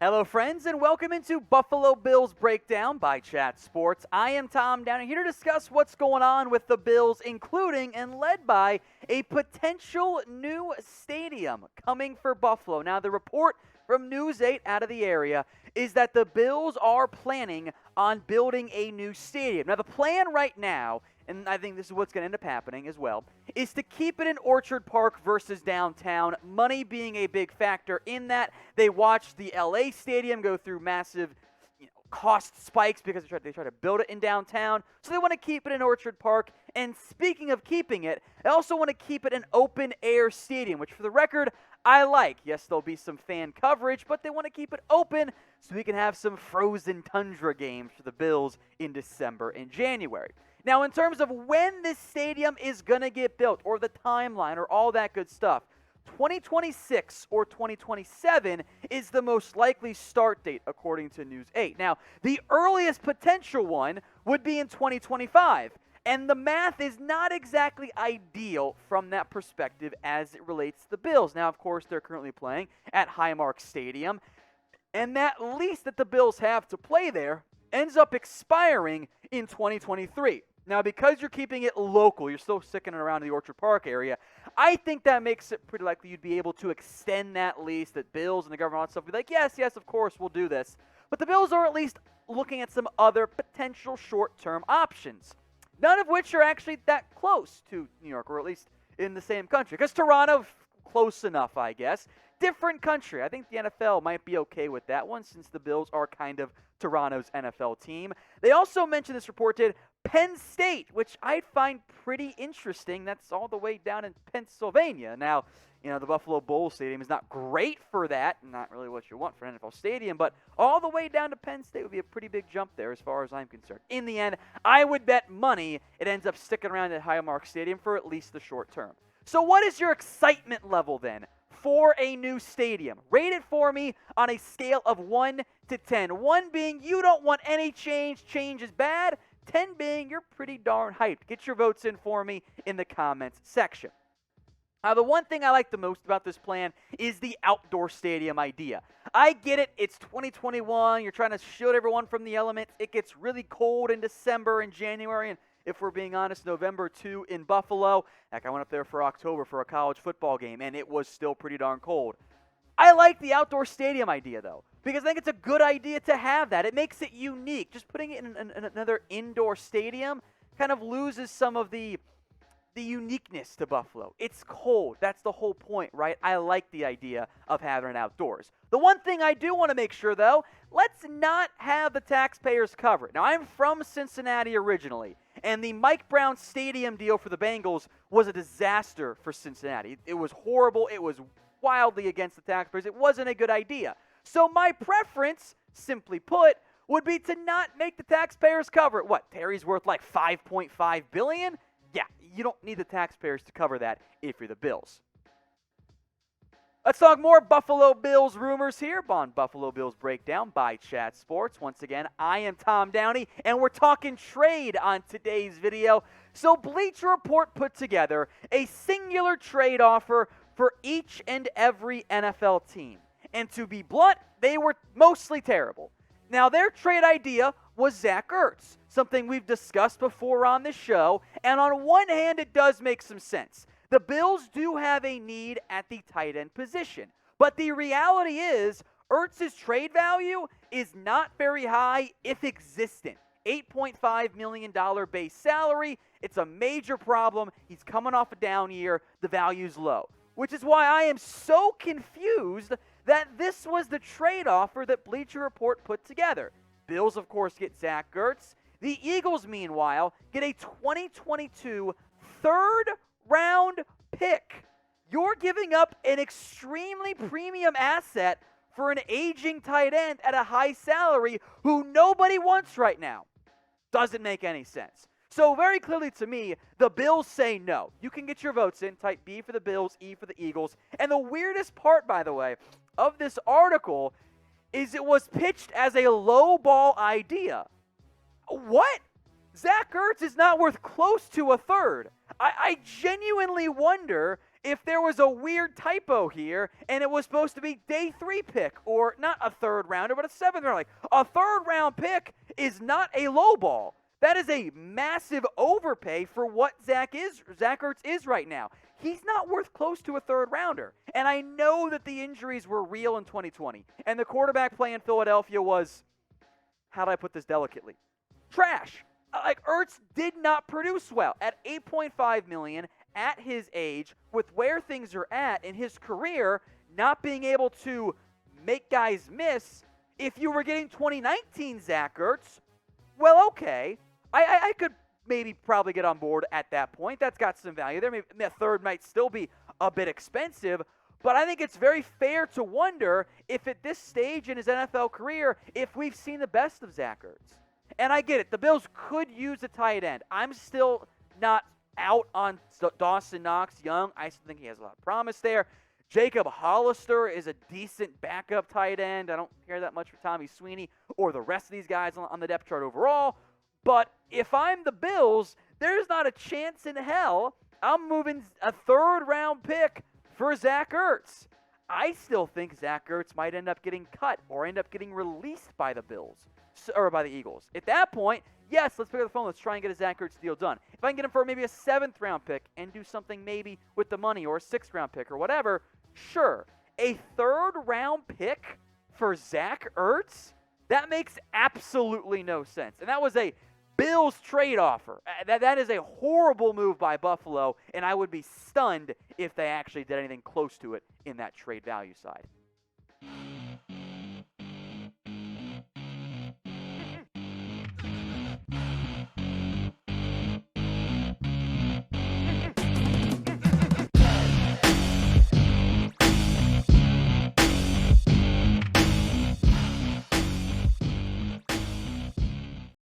Hello, friends, and welcome into Buffalo Bills Breakdown by Chat Sports. I am Tom Downey here to discuss what's going on with the Bills, including and led by a potential new stadium coming for Buffalo. Now, the report from News 8 out of the area is that the Bills are planning on building a new stadium. Now, the plan right now, and I think this is what's going to end up happening as well, is to keep it in Orchard Park versus downtown, money being a big factor in that. They watched the LA stadium go through massive cost spikes because they try to build it in downtown, so they want to keep it in Orchard Park. And speaking of keeping it, they also want to keep it an open-air stadium, which for the record, I like. Yes, there'll be some fan coverage, but they want to keep it open so we can have some frozen tundra games for the Bills in December and January. Now, in terms of when this stadium is going to get built, or the timeline, or all that good stuff, 2026 or 2027 is the most likely start date, according to News 8. Now, the earliest potential one would be in 2025, and the math is not exactly ideal from that perspective as it relates to the Bills. Now, of course, they're currently playing at Highmark Stadium, and that lease that the Bills have to play there ends up expiring in 2023. Now, because you're keeping it local, you're still sticking it around the Orchard Park area, I think that makes it pretty likely you'd be able to extend that lease, that Bills and the government and stuff would be like, yes, of course, we'll do this. But the Bills are at least looking at some other potential short-term options, none of which are actually that close to New York, or at least in the same country. Because Toronto, close enough, I guess. Different country. I think the NFL might be okay with that one, since the Bills are kind of Toronto's NFL team. They also mentioned, this report did, Penn State, which I find pretty interesting. That's all the way down in Pennsylvania. Now, the Buffalo Bulls Stadium is not great for that, not really what you want for an NFL stadium, but all the way down to Penn State would be a pretty big jump there as far as I'm concerned. In the end, I would bet money it ends up sticking around at Highmark Stadium for at least the short term. So what is your excitement level then for a new stadium? Rate it for me on a scale of 1 to 10. 1 being you don't want any change is bad. 10 being you're pretty darn hyped. Get your votes in for me in the comments section. Now, the one thing I like the most about this plan is the outdoor stadium idea. I get it. It's 2021. You're trying to shield everyone from the elements. It gets really cold in December and January, and if we're being honest, November too in Buffalo. Heck, I went up there for October for a college football game, and it was still pretty darn cold. I like the outdoor stadium idea, though, because I think it's a good idea to have that. It makes it unique. Just putting it in another indoor stadium kind of loses some of the uniqueness to Buffalo. It's cold. That's the whole point, right? I like the idea of having it outdoors. The one thing I do want to make sure, though, let's not have the taxpayers cover it. Now, I'm from Cincinnati originally, and the Mike Brown Stadium deal for the Bengals was a disaster for Cincinnati. It was horrible. It was wildly against the taxpayers. It wasn't a good idea. So my preference, simply put, would be to not make the taxpayers cover it. What, Terry's worth like $5.5 billion? Yeah, you don't need the taxpayers to cover that if you're the Bills. Let's talk more Buffalo Bills rumors here on Buffalo Bills Breakdown by Chat Sports. Once again, I am Tom Downey, and we're talking trade on today's video. So Bleacher Report put together a singular trade offer for each and every NFL team. And to be blunt, they were mostly terrible. Now, their trade idea was Zach Ertz, something we've discussed before on this show, and on one hand, it does make some sense. The Bills do have a need at the tight end position, but the reality is Ertz's trade value is not very high, if existent. $8.5 million base salary, it's a major problem. He's coming off a down year, the value's low, which is why I am so confused that this was the trade offer that Bleacher Report put together. Bills, of course, get Zach Ertz. The Eagles, meanwhile, get a 2022 third-round pick. You're giving up an extremely premium asset for an aging tight end at a high salary who nobody wants right now. Doesn't make any sense. So very clearly to me, the Bills say no. You can get your votes in. Type B for the Bills, E for the Eagles. And the weirdest part, by the way, of this article is it was pitched as a low ball idea. What? Zach Ertz is not worth close to a third. I genuinely wonder if there was a weird typo here and it was supposed to be day 3 pick, or not a 3rd rounder, but a 7th rounder. Like, a 3rd round pick is not a low ball. That is a massive overpay for what Zach Ertz is right now. He's not worth close to a 3rd rounder. And I know that the injuries were real in 2020. And the quarterback play in Philadelphia was, how do I put this delicately? Trash. Like, Ertz did not produce well. At $8.5 million, at his age, with where things are at in his career, not being able to make guys miss, if you were getting 2019 Zach Ertz, well, okay. I could maybe probably get on board at that point. That's got some value there. Maybe a 3rd might still be a bit expensive, but I think it's very fair to wonder if at this stage in his NFL career, if we've seen the best of Zach Ertz. And I get it. The Bills could use a tight end. I'm still not out on Dawson Knox Young. I still think he has a lot of promise there. Jacob Hollister is a decent backup tight end. I don't care that much for Tommy Sweeney or the rest of these guys on the depth chart overall. But if I'm the Bills, there's not a chance in hell I'm moving a 3rd round pick for Zach Ertz. I still think Zach Ertz might end up getting cut or end up getting released by the Bills or by the Eagles. At that point, yes, let's pick up the phone. Let's try and get a Zach Ertz deal done. If I can get him for maybe a 7th round pick and do something maybe with the money, or a 6th round pick or whatever, sure. A 3rd round pick for Zach Ertz? That makes absolutely no sense. And that was a Bills trade offer. That is a horrible move by Buffalo, and I would be stunned if they actually did anything close to it in that trade value side.